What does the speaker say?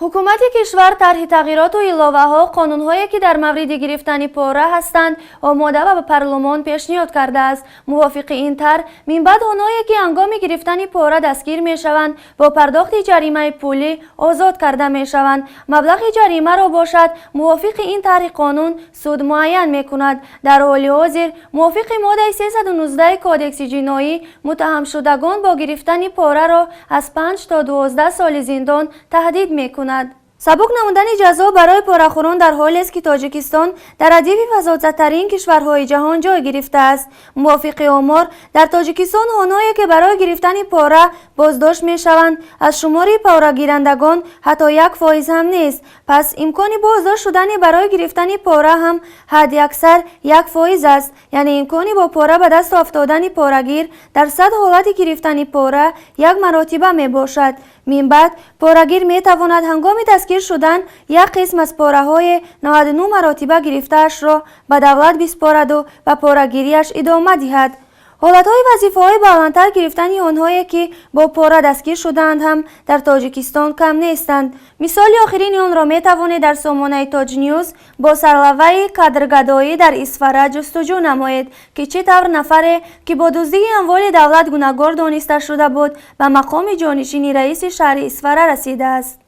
حکومت کشور طرح تغییرات و ایلاوه‌ها قانون‌هایی که در مورد گرفتن پاره هستند آماده و به پارلمان پیشنهاد کرده است. موافق این طرح من بعد آنهایی که هنگام گرفتن پاره دستگیر می‌شوند با پرداخت جریمه پولی آزاد کرده می‌شوند. مبلغ جریمه را باشد موافق این طرح قانون سود معین می‌کند. در حال حاضر موافق ماده 319 کودکس جنایی متهم شدگان با گرفتن پاره را از 5 تا 12 سال زندان تهدید می‌کند. سبک نمودن جزا برای پاره‌خوران در حالی است که تاجیکستان در ردیف فسادزدترین کشورهای جهان جای گرفته است. موافق آمار در تاجیکستان آنهایی که برای گرفتن پاره بازداشت می‌شوند از شمار پاره‌گیرندگان حتی 1% هم نیست. پس امکان بازداشت شدن برای گرفتن پاره هم حد اکثر 1% است. یعنی امکان با پاره به دست افتادن پاره‌گیر در 100 حالت گرفتن پاره 1 مرتبه می باشد. من بعد پاره‌گیر می تواند هنگام دستگیر شدن یک قسم از پاره‌های 99 مرتبه گرفته‌اش را به دولت بسپارد و به پاره‌گیری‌اش ادامه دهد. حالت‌های وظیفه‌های بلندتر گرفتن آنهایی که با پاره دستگیر شدند هم در تاجیکستان کم نیستند. مثال آخرین آن را می‌توانید در سامانه تاج نیوز با سرلوحه کادرگدایی در اسفره جستجو نمایید که چطور نفری که با دزدی اموال دولت گناهکار دانسته شده بود به مقام جانشین رئیس شهر اسفره رسیده است.